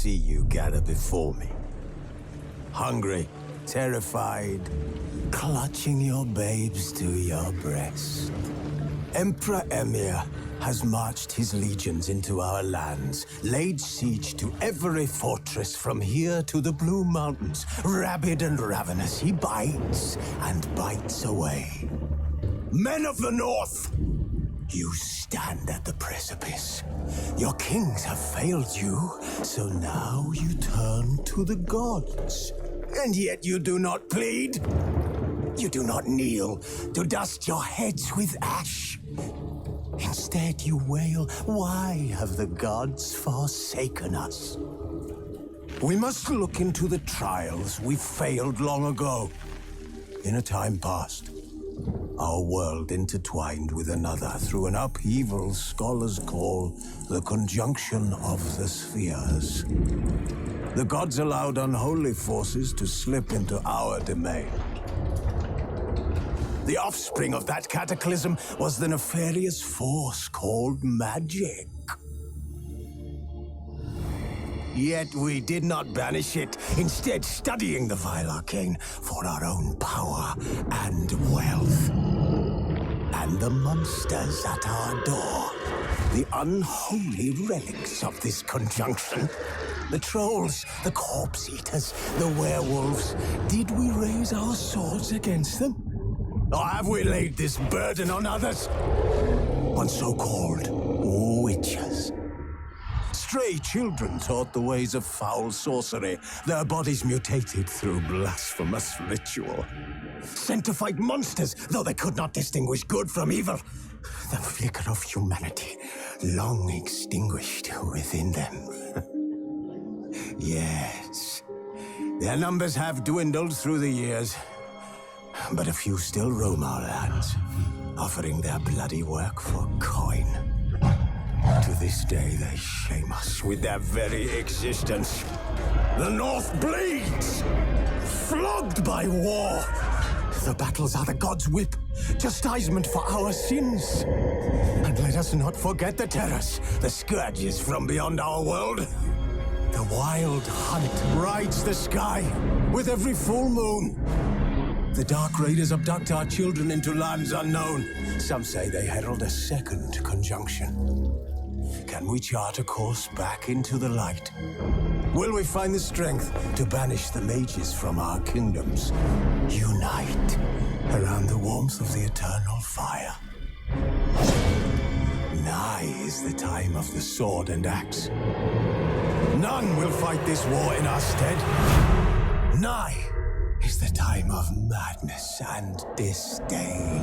see you gather before me. Hungry, terrified, clutching your babes to your breast. Emperor Emir has marched his legions into our lands, laid siege to every fortress from here to the Blue Mountains. Rabid and ravenous, he bites and bites away. Men of the North! You stand at the precipice. Your kings have failed you, so now you turn to the gods. And yet you do not plead. You do not kneel to dust your heads with ash. Instead you wail, why have the gods forsaken us? We must look into the trials we failed long ago. In a time past, our world intertwined with another through an upheaval scholars call the conjunction of the spheres. The gods allowed unholy forces to slip into our domain. The offspring of that cataclysm was the nefarious force called magic. Yet we did not banish it, instead studying the vile arcane for our own power and wealth. And the monsters at our door, the unholy relics of this conjunction. The trolls, the corpse-eaters, the werewolves. Did we raise our swords against them? Or have we laid this burden on others? On so-called witches. Stray children taught the ways of foul sorcery, their bodies mutated through blasphemous ritual. Sent to fight monsters, though they could not distinguish good from evil. The flicker of humanity, long extinguished within them. Yes, their numbers have dwindled through the years, but a few still roam our lands, offering their bloody work for coin. To this day, they shame us with their very existence. The North bleeds, flogged by war. The battles are the gods' whip, chastisement for our sins. And let us not forget the terrors, the scourges from beyond our world. The wild hunt rides the sky with every full moon. The Dark Raiders abduct our children into lands unknown. Some say they herald a second conjunction. Can we chart a course back into the light? Will we find the strength to banish the mages from our kingdoms? Unite around the warmth of the eternal fire. Nigh is the time of the sword and axe. None will fight this war in our stead. Nigh is the time of madness and disdain.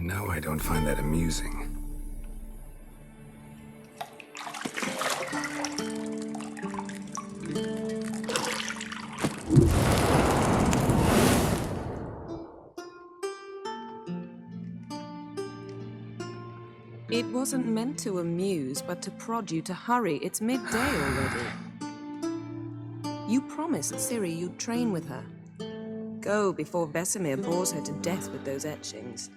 know I don't find that amusing. It wasn't meant to amuse, but to prod you to hurry. It's midday already. You promised Ciri you'd train with her. Go before Vesemir bores her to death with those etchings.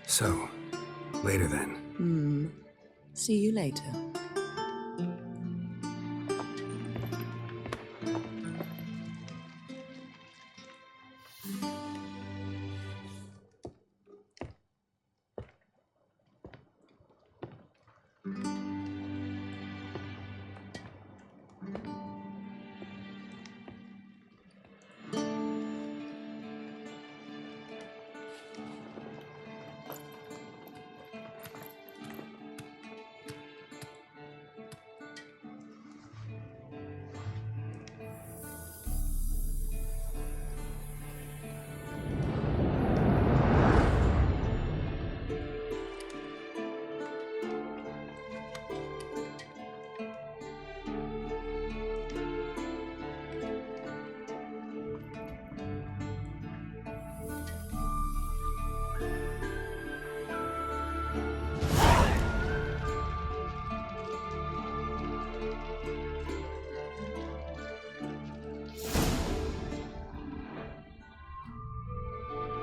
So, later then. See you later.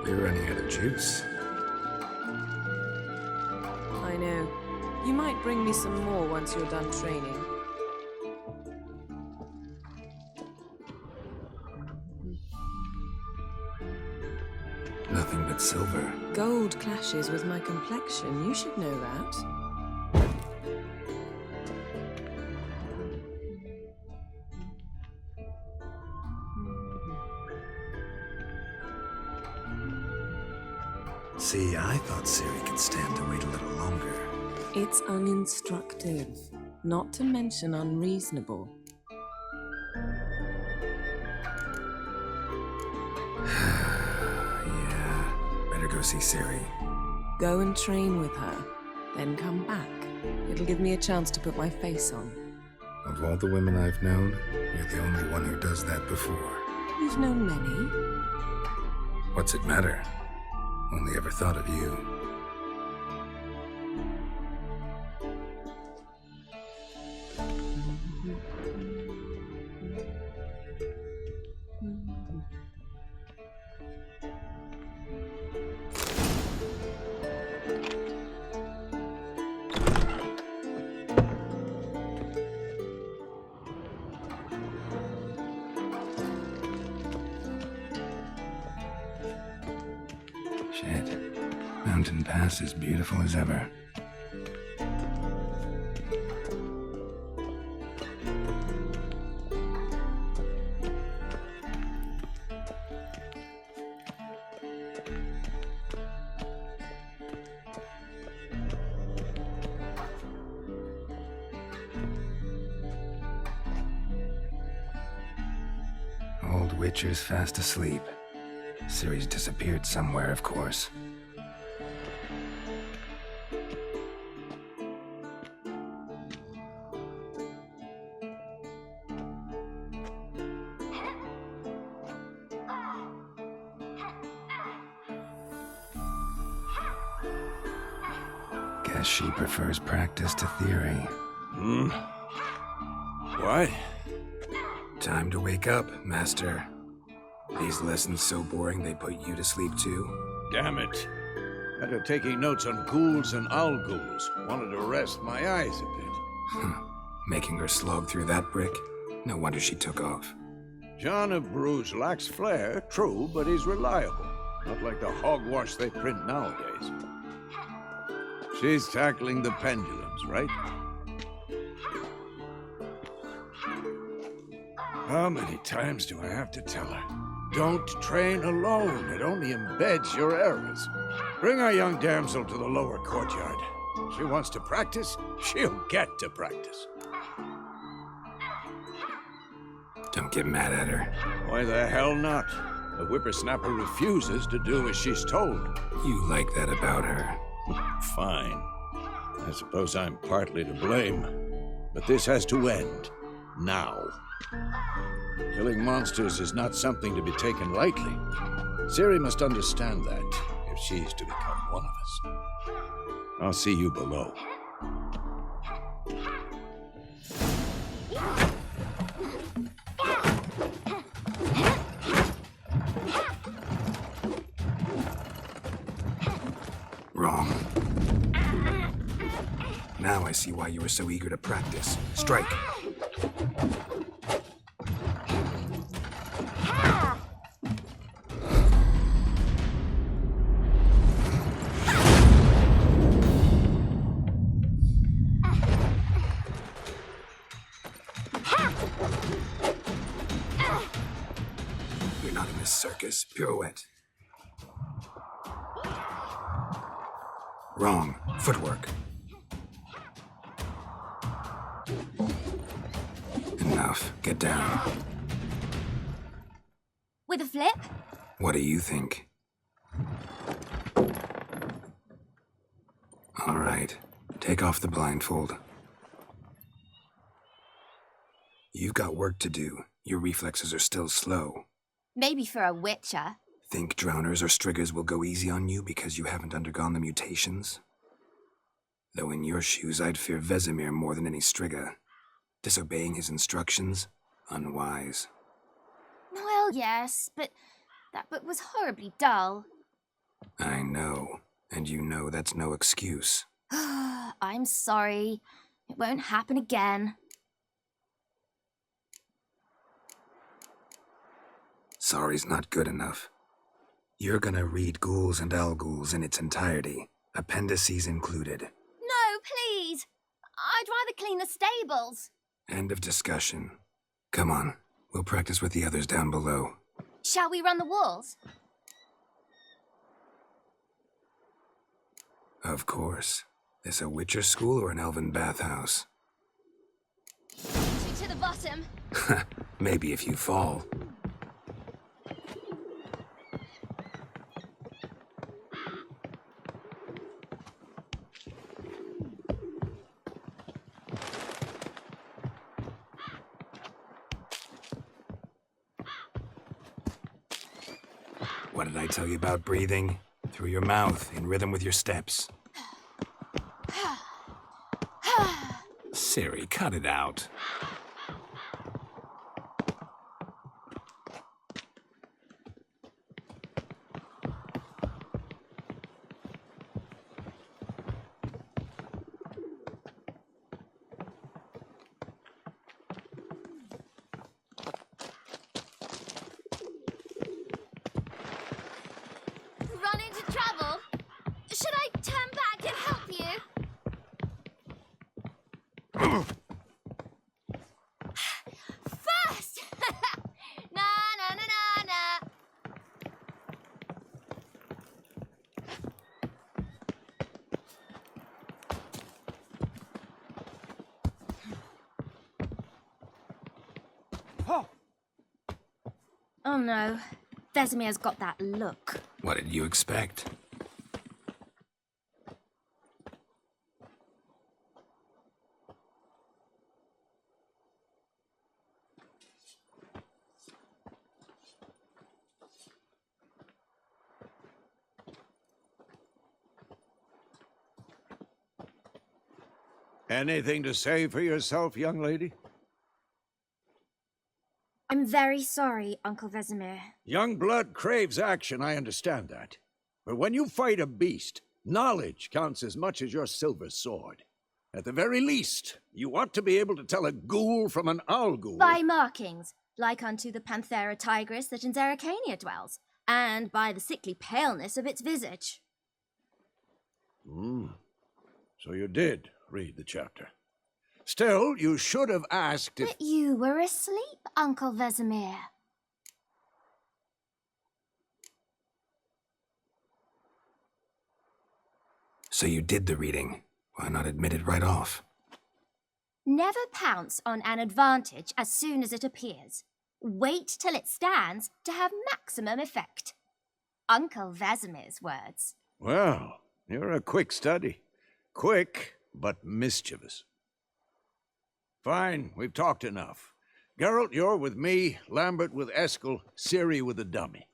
We're running out of juice. I know. You might bring me some more once you're done training. Nothing but silver. Gold clashes with my complexion. You should know that. See, I thought Ciri could stand to wait a little longer. It's uninstructive, not to mention unreasonable. Yeah, better go see Ciri. Go and train with her, then come back. It'll give me a chance to put my face on. Of all the women I've known, you're the only one who does that before. You've known many. What's it matter? Only ever thought of you. Shit. Mountain Pass is beautiful as ever. Old Witcher's fast asleep. Ciri's disappeared somewhere, of course. Guess she prefers practice to theory. What? Time to wake up, Master. These lessons so boring they put you to sleep too? Damn it. After taking notes on ghouls and owl ghouls, wanted to rest my eyes a bit. Making her slog through that brick? No wonder she took off. John of Bruges lacks flair, true, but he's reliable. Not like the hogwash they print nowadays. She's tackling the pendulums, right? How many times do I have to tell her? Don't train alone. It only embeds your errors. Bring our young damsel to the lower courtyard. She wants to practice, she'll get to practice. Don't get mad at her. Why the hell not? The whippersnapper refuses to do as she's told. You like that about her. Fine. I suppose I'm partly to blame. But this has to end. Now. Killing monsters is not something to be taken lightly. Ciri must understand that, if she's to become one of us. I'll see you below. Wrong. Now I see why you were so eager to practice. Strike. You're not in this circus. Pirouette. Wrong. Footwork. Enough. Get down. With a flip? What do you think? All right. Take off the blindfold. You've got work to do. Your reflexes are still slow. Maybe for a witcher. Think drowners or striggers will go easy on you because you haven't undergone the mutations? Though in your shoes, I'd fear Vesemir more than any strigger. Disobeying his instructions? Unwise. Well, yes, but that book was horribly dull. I know. And you know that's no excuse. I'm sorry. It won't happen again. Sorry's not good enough. You're gonna read Ghouls and Alghouls in its entirety, appendices included. No, please. I'd rather clean the stables. End of discussion. Come on, we'll practice with the others down below. Shall we run the walls? Of course. This a Witcher school or an elven bathhouse? To the bottom. Maybe if you fall. What did I tell you about breathing? Through your mouth, in rhythm with your steps. Ciri, cut it out. Run into trouble? Should I turn back and help you? First! Na na na na na. Oh no. Vesemir's got that look. What did you expect? Anything to say for yourself, young lady? I'm very sorry, Uncle Vesemir. Young blood craves action, I understand that. But when you fight a beast, knowledge counts as much as your silver sword. At the very least, you ought to be able to tell a ghoul from an Alghoul. By markings, like unto the Panthera tigris that in Zerrikania dwells, and by the sickly paleness of its visage. So you did read the chapter. Still, you should have asked if... But you were asleep, Uncle Vesemir. So you did the reading. Why not admit it right off? Never pounce on an advantage as soon as it appears. Wait till it stands to have maximum effect. Uncle Vesemir's words. Well, you're a quick study. Quick, but mischievous. Fine, we've talked enough. Geralt, you're with me, Lambert with Eskel, Ciri with the dummy.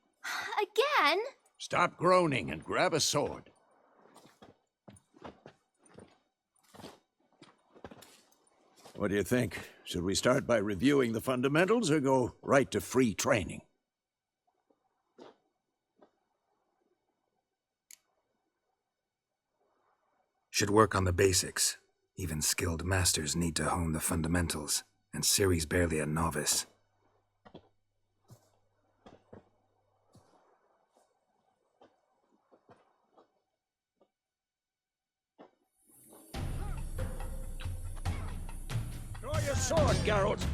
Again? Stop groaning and grab a sword. What do you think? Should we start by reviewing the fundamentals or go right to free training? Should work on the basics. Even skilled masters need to hone the fundamentals, and Ciri's barely a novice. Draw your sword, Geralt!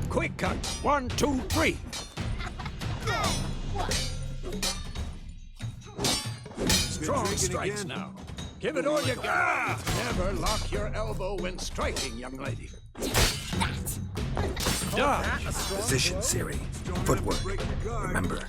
Quick cut! 1, 2, 3! Strong strikes now. Give it all you got. Never lock your elbow when striking, young lady. Dodge. Position, Ciri. Footwork. Remember.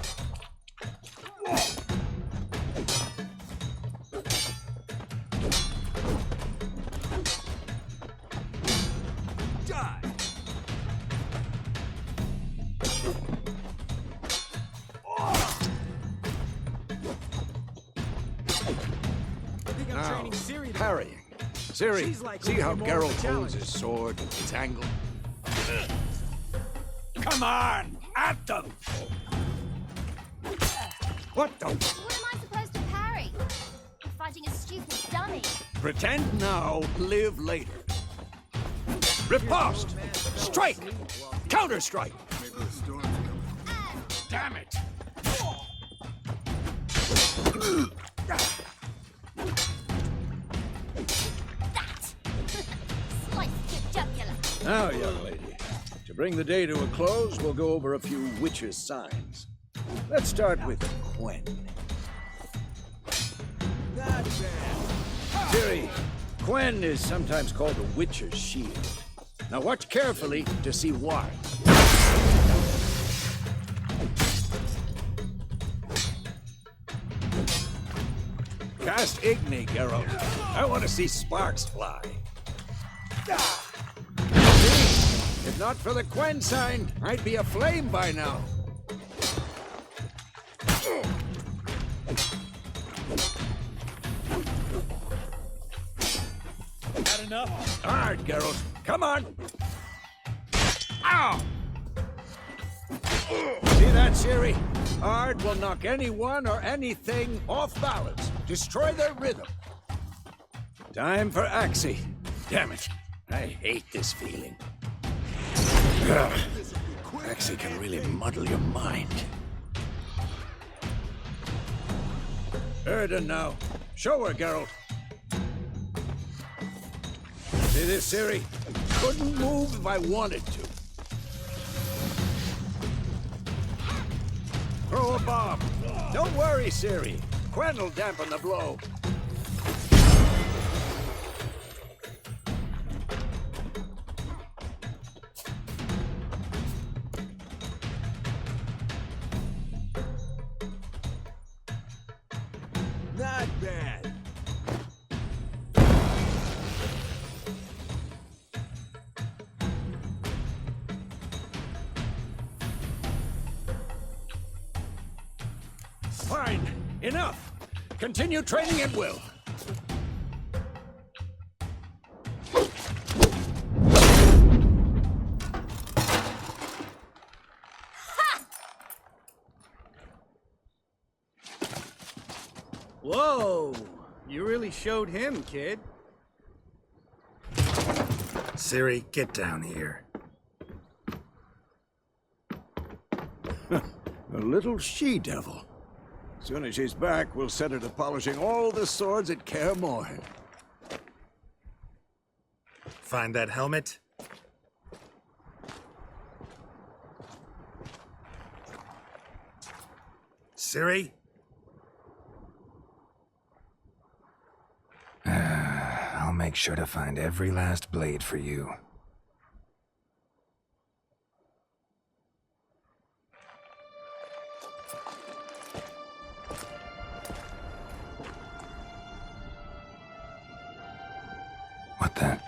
Now, parrying. Ciri, see how Geralt holds his sword, its angle? Come on! At them! What the? What am I supposed to parry? I'm fighting a stupid dummy. Pretend now, live later. Riposte! Strike! Counter-strike! Damn it! Now, young lady, to bring the day to a close, we'll go over a few Witcher's signs. Let's start with Quen. Ciri, Quen is sometimes called the Witcher's shield. Now watch carefully to see why. Cast Igni, Geralt. I want to see sparks fly. If not for the Quen sign, I'd be aflame by now. Had enough? Hard, Geralt. Come on. Ow! See that, Ciri? Hard will knock anyone or anything off balance. Destroy their rhythm. Time for Axie. Damn it. I hate this feeling. Ugh. Axie can really muddle your mind. Erden now. Show her, Geralt. See this, Ciri? Couldn't move if I wanted to. Throw a bomb. Don't worry, Ciri. Quen will dampen the blow. Not bad. Fine. Enough. Continue training at will. Whoa! You really showed him, kid. Ciri, get down here. A little she-devil. Soon as she's back, we'll set her to polishing all the swords at Kaer Morhen. Find that helmet? Ciri? I'll make sure to find every last blade for you. What the?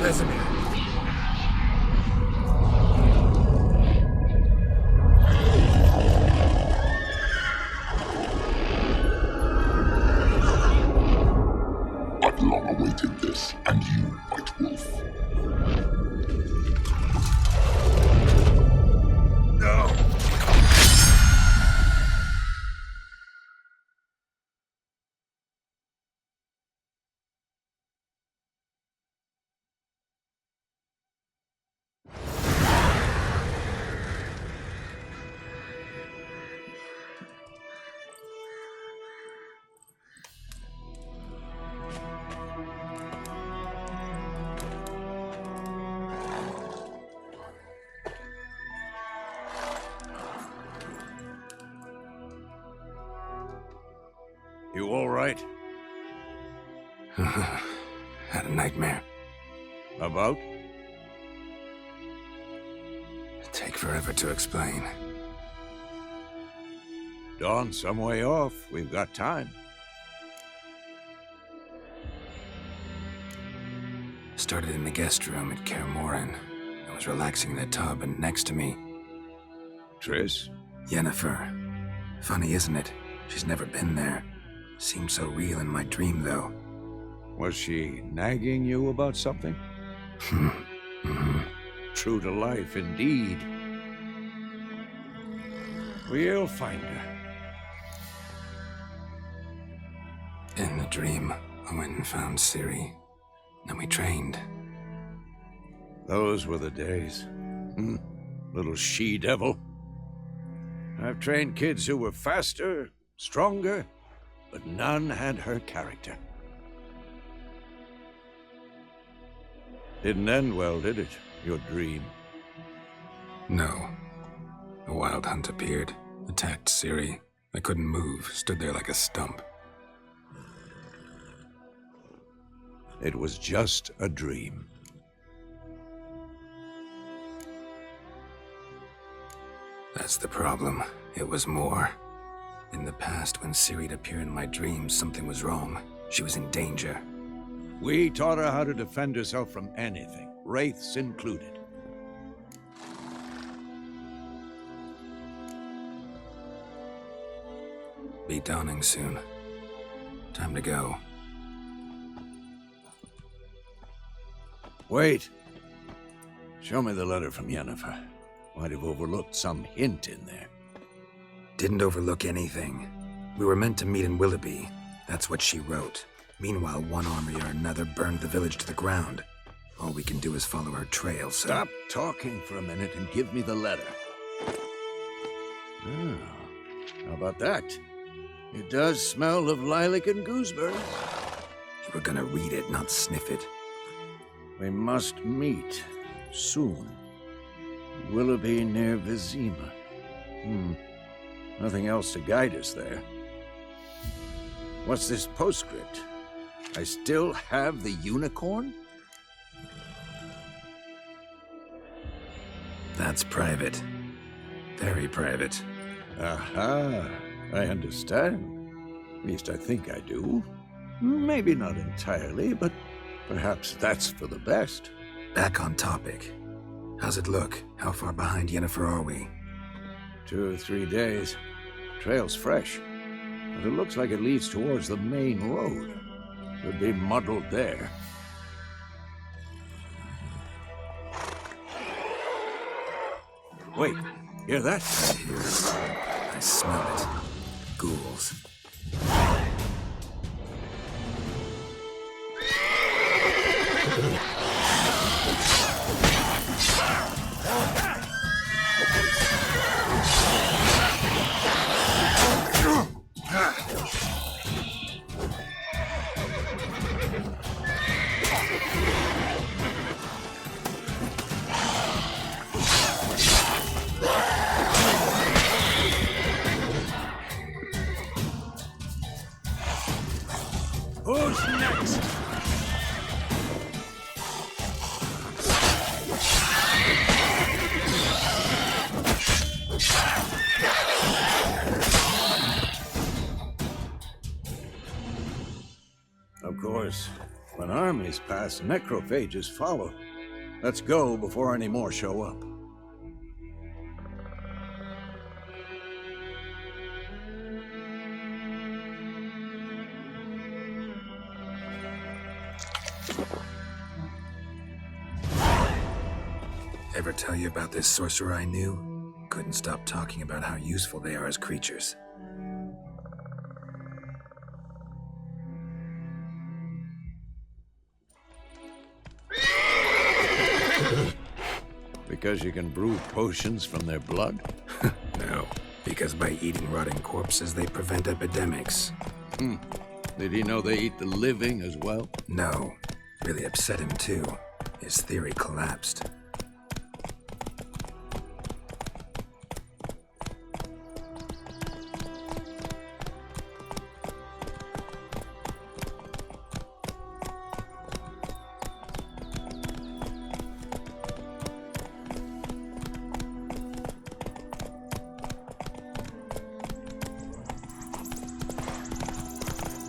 Vesemir. I've long awaited this, and you, White Wolf. No! You all right? Had a nightmare. About? Take forever to explain. Dawn's some way off. We've got time. Started in the guest room at Kaer Morhen. I was relaxing in the tub, and next to me, Triss? Yennefer. Funny, isn't it? She's never been there. Seemed so real in my dream, though. Was she nagging you about something? True to life, indeed. We'll find her. In the dream, I went and found Ciri. And we trained. Those were the days. Little she-devil. I've trained kids who were faster, stronger, but none had her character. Didn't end well, did it? Your dream? No. A wild hunt appeared, attacked Ciri. I couldn't move, stood there like a stump. It was just a dream. That's the problem. It was more. In the past, when Ciri'd appear in my dreams, something was wrong. She was in danger. We taught her how to defend herself from anything, wraiths included. Be dawning soon. Time to go. Wait. Show me the letter from Yennefer. Might have overlooked some hint in there. Didn't overlook anything. We were meant to meet in Willoughby. That's what she wrote. Meanwhile, one army or another burned the village to the ground. All we can do is follow her trail, so... Stop talking for a minute and give me the letter. Oh, how about that? It does smell of lilac and gooseberry. You were gonna read it, not sniff it. We must meet soon. Willoughby near Vizima. Nothing else to guide us there. What's this postscript? I still have the unicorn? That's private. Very private. Aha, I understand. At least I think I do. Maybe not entirely, but perhaps that's for the best. Back on topic. How's it look? How far behind Yennefer are we? 2 or 3 days. Trail's fresh, but it looks like it leads towards the main road. Could be muddled there. Wait, hear that? I smell it. ghouls. Who's next? Of course, when armies pass, necrophages follow. Let's go before any more show up. Ever tell you about this sorcerer I knew? Couldn't stop talking about how useful they are as creatures. Because you can brew potions from their blood? No, because by eating rotting corpses, they prevent epidemics. Did he know they eat the living as well? No, really upset him too. His theory collapsed.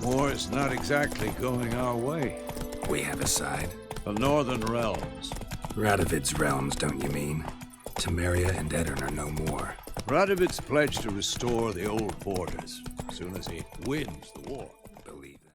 War is not exactly going our way. We have a side. The Northern Realms. Radovid's realms, don't you mean? Temeria and Edirn are no more. Radovid's pledged to restore the old borders as soon as he wins the war.